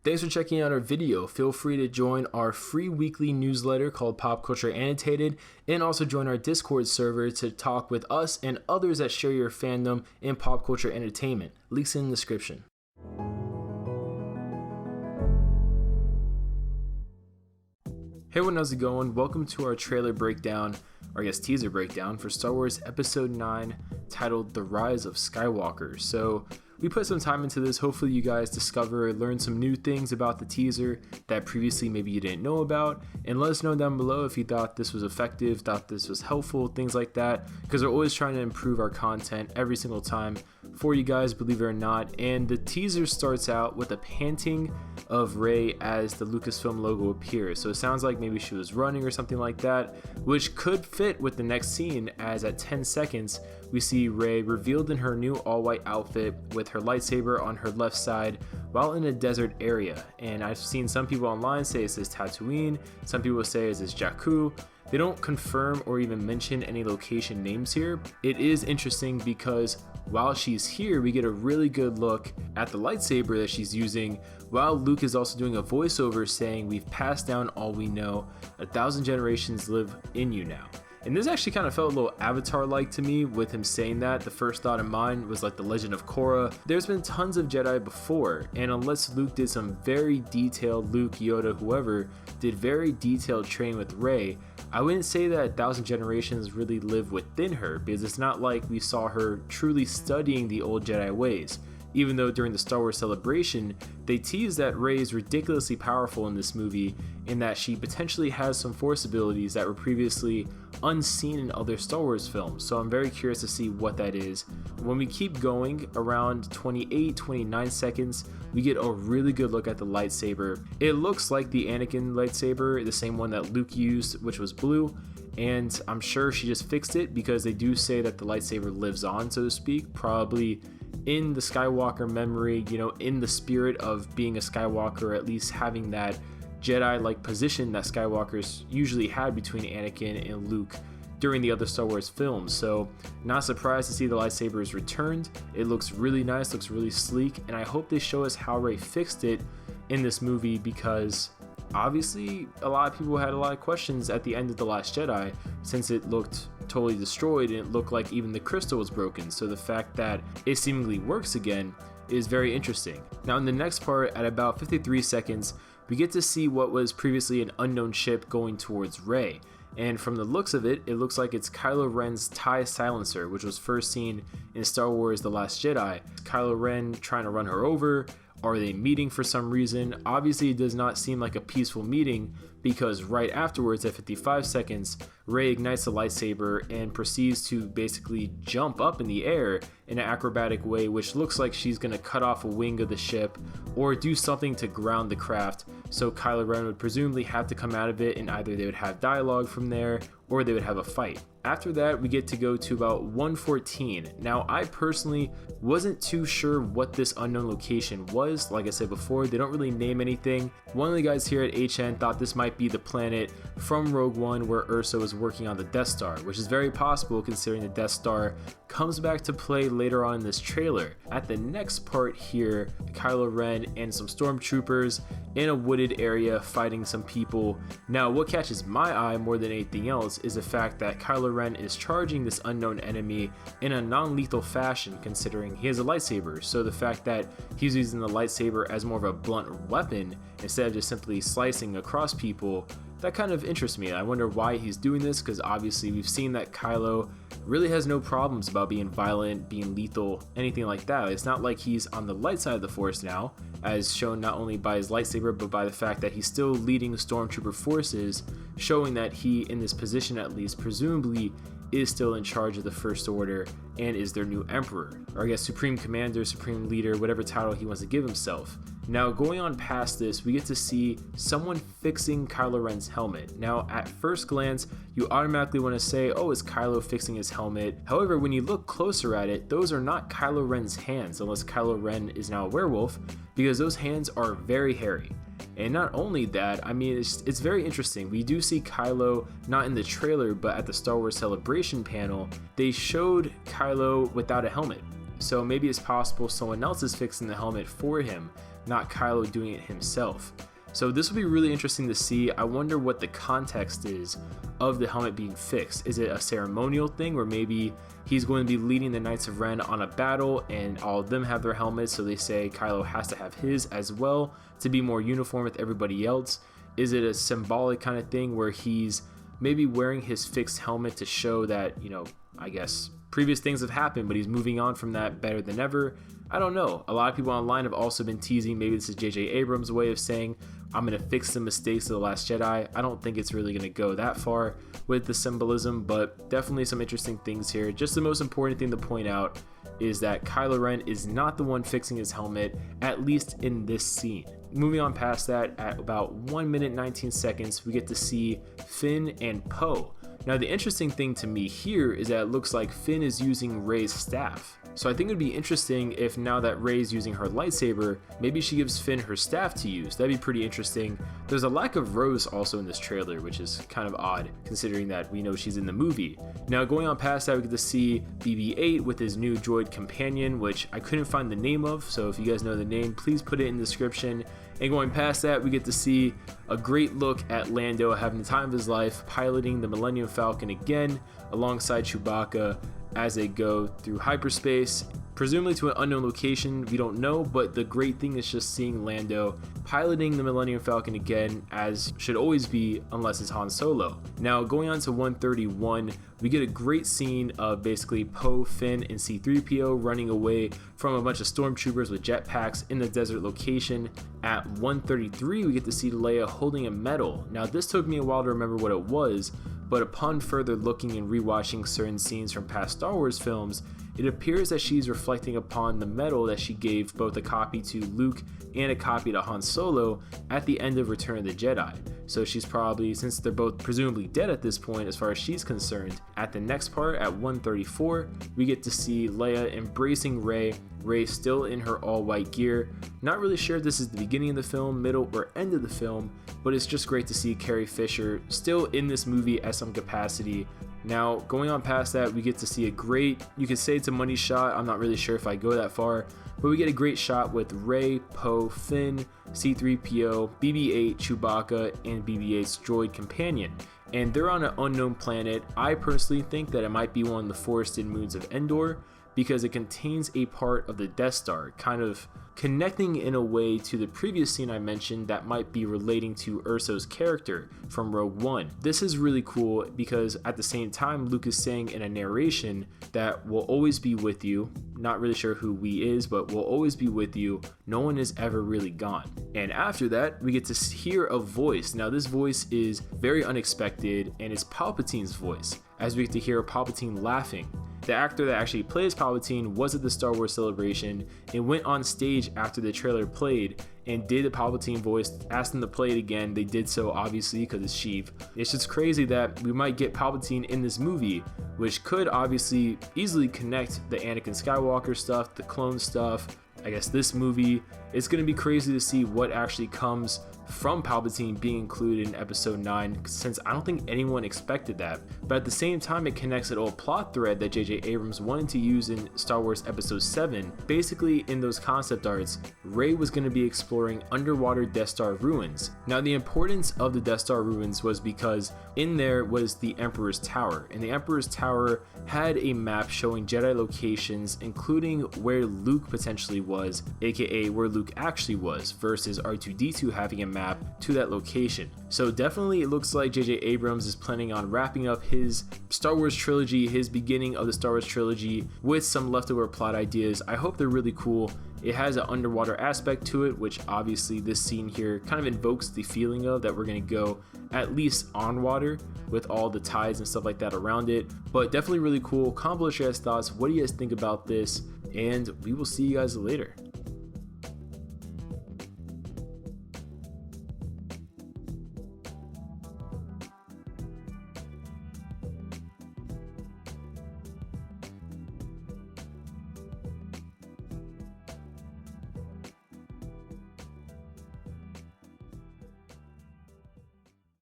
Thanks for checking out our video. Feel free to join our free weekly newsletter called Pop Culture Annotated, and also join our Discord server to talk with us and others that share your fandom in pop culture entertainment. Links in the description. Hey everyone, how's it going? Welcome to our trailer breakdown, or I guess teaser breakdown, for Star Wars Episode 9, titled The Rise of Skywalker. So we put some time into this. Hopefully you guys discover or learn some new things about the teaser that previously maybe you didn't know about, and let us know down below if you thought this was effective, thought this was helpful, things like that, because we're always trying to improve our content every single time for you guys, believe it or not. And the teaser starts out with a panting of Rey as the Lucasfilm logo appears, so it sounds like maybe she was running or something like that, which could fit with the next scene, as at 10 seconds we see Rey revealed in her new all-white outfit with her lightsaber on her left side while in a desert area. And I've seen some people online say it's this Tatooine, some people say it's this Jakku. They don't confirm or even mention any location names here. It is interesting because while she's here, we get a really good look at the lightsaber that she's using, while Luke is also doing a voiceover saying, "We've passed down all we know, 1,000 generations live in you now." And this actually kind of felt a little Avatar-like to me with him saying that. The first thought in mind was like the Legend of Korra. There's been tons of Jedi before, and unless Luke did some very detailed, Luke, Yoda, whoever, did very detailed training with Rey, I wouldn't say that 1,000 generations really live within her, because it's not like we saw her truly studying the old Jedi ways. Even though during the Star Wars Celebration, they teased that Rey is ridiculously powerful in this movie, and that she potentially has some Force abilities that were previously unseen in other Star Wars films. So I'm very curious to see what that is. When we keep going, around 28-29 seconds, we get a really good look at the lightsaber. It looks like the Anakin lightsaber, the same one that Luke used, which was blue. And I'm sure she just fixed it, because they do say that the lightsaber lives on, so to speak, probably in the Skywalker memory, you know, in the spirit of being a Skywalker, or at least having that Jedi-like position that Skywalkers usually had between Anakin and Luke during the other Star Wars films. So not surprised to see the lightsaber is returned. It looks really nice, looks really sleek, and I hope they show us how Rey fixed it in this movie, because obviously a lot of people had a lot of questions at the end of The Last Jedi, since it looked totally destroyed and it looked like even the crystal was broken. So the fact that it seemingly works again is very interesting. Now in the next part, at about 53 seconds, we get to see what was previously an unknown ship going towards Rey. And from the looks of it, it looks like it's Kylo Ren's TIE silencer, which was first seen in Star Wars The Last Jedi. Kylo Ren trying to run her over. Are they meeting for some reason? Obviously it does not seem like a peaceful meeting, because right afterwards, at 55 seconds, Rey ignites the lightsaber and proceeds to basically jump up in the air in an acrobatic way, which looks like she's going to cut off a wing of the ship or do something to ground the craft. So Kylo Ren would presumably have to come out of it, and either they would have dialogue from there or they would have a fight. After that, we get to go to about 1:14. Now, I personally wasn't too sure what this unknown location was. Like I said before, they don't really name anything. One of the guys here at HN thought this might be the planet from Rogue One where Ursa was working on the Death Star, which is very possible considering the Death Star comes back to play later on in this trailer. At the next part here, Kylo Ren and some stormtroopers in a wooded area fighting some people. Now, what catches my eye more than anything else is the fact that Kylo Ren is charging this unknown enemy in a non-lethal fashion, considering he has a lightsaber. So the fact that he's using the lightsaber as more of a blunt weapon instead of just simply slicing across people, that kind of interests me. I wonder why he's doing this, because obviously we've seen that Kylo really has no problems about being violent, being lethal, anything like that. It's not like he's on the light side of the Force now, as shown not only by his lightsaber, but by the fact that he's still leading stormtrooper forces, showing that he, in this position at least, presumably is still in charge of the First Order and is their new emperor, or I guess supreme commander, supreme leader, whatever title he wants to give himself. Now, going on past this, we get to see someone fixing Kylo Ren's helmet. Now, at first glance, you automatically want to say, oh, is Kylo fixing his helmet? However, when you look closer at it, those are not Kylo Ren's hands, unless Kylo Ren is now a werewolf, because those hands are very hairy. And not only that, I mean, it's very interesting. We do see Kylo, not in the trailer, but at the Star Wars Celebration panel, they showed Kylo without a helmet. So maybe it's possible someone else is fixing the helmet for him. not Kylo doing it himself. So this will be really interesting to see. I wonder what the context is of the helmet being fixed. Is it a ceremonial thing where maybe he's going to be leading the Knights of Ren on a battle and all of them have their helmets, so they say Kylo has to have his as well to be more uniform with everybody else? Is it a symbolic kind of thing where he's maybe wearing his fixed helmet to show that, I guess previous things have happened, but he's moving on from that better than ever? I don't know. A lot of people online have also been teasing maybe this is J.J. Abrams' way of saying, I'm going to fix the mistakes of The Last Jedi. I don't think it's really going to go that far with the symbolism, but definitely some interesting things here. Just the most important thing to point out is that Kylo Ren is not the one fixing his helmet, at least in this scene. Moving on past that, at about 1 minute 19 seconds, we get to see Finn and Poe. Now the interesting thing to me here is that it looks like Finn is using Rey's staff. So I think it'd be interesting if now that Rey's using her lightsaber, maybe she gives Finn her staff to use. That'd be pretty interesting. There's a lack of Rose also in this trailer, which is kind of odd considering that we know she's in the movie. Now going on past that, we get to see BB-8 with his new droid companion, which I couldn't find the name of, so if you guys know the name, please put it in the description. And going past that, we get to see a great look at Lando having the time of his life, piloting the Millennium Falcon again alongside Chewbacca as they go through hyperspace, presumably to an unknown location. We don't know, but the great thing is just seeing Lando piloting the Millennium Falcon again, as should always be, unless it's Han Solo. Now going on to 131, we get a great scene of basically Poe, Finn, and C-3PO running away from a bunch of stormtroopers with jetpacks in the desert location. At 133, we get to see Leia holding a medal. Now this took me a while to remember what it was, but upon further looking and rewatching certain scenes from past Star Wars films, it appears that she's reflecting upon the medal that she gave both a copy to Luke and a copy to Han Solo at the end of Return of the Jedi. So she's probably, since they're both presumably dead at this point as far as she's concerned, at the next part at 134, we get to see Leia embracing Rey still in her all-white gear. Not really sure if this is the beginning of the film, middle, or end of the film, but it's just great to see Carrie Fisher still in this movie at some capacity. Now, going on past that, we get to see a great, you could say it's a money shot, I'm not really sure if I go that far, but we get a great shot with Rey, Poe, Finn, C-3PO, BB-8, Chewbacca, and BB-8's droid companion. And they're on an unknown planet. I personally think that it might be one of the forested moons of Endor, because it contains a part of the Death Star, kind of connecting in a way to the previous scene I mentioned that might be relating to Urso's character from Rogue One. This is really cool because at the same time, Luke is saying in a narration that we'll always be with you. Not really sure who we is, but we'll always be with you. No one is ever really gone. And after that, we get to hear a voice. Now this voice is very unexpected and it's Palpatine's voice, as we get to hear Palpatine laughing. The actor that actually plays Palpatine was at the Star Wars Celebration and went on stage after the trailer played and did the Palpatine voice, asked them to play it again. They did so, obviously, because it's Sheev. It's just crazy that we might get Palpatine in this movie, which could obviously easily connect the Anakin Skywalker stuff, the clone stuff. I guess this movie, it's going to be crazy to see what actually comes from Palpatine being included in episode 9, since I don't think anyone expected that. But at the same time, it connects an old plot thread that J.J. Abrams wanted to use in Star Wars episode 7. Basically, in those concept arts, Rey was going to be exploring underwater Death Star ruins. Now the importance of the Death Star ruins was because in there was the Emperor's Tower, and the Emperor's Tower had a map showing Jedi locations, including where Luke potentially was, aka where Luke actually was, versus R2-D2 having a map to that location. So definitely it looks like J.J. Abrams is planning on wrapping up his Star Wars trilogy, his beginning of the Star Wars trilogy, with some leftover plot ideas. I hope they're really cool. It has an underwater aspect to it, which obviously this scene here kind of invokes the feeling of that we're going to go at least on water with all the tides and stuff like that around it. But definitely really cool. Comment below your guys' thoughts. What do you guys think about this? And we will see you guys later.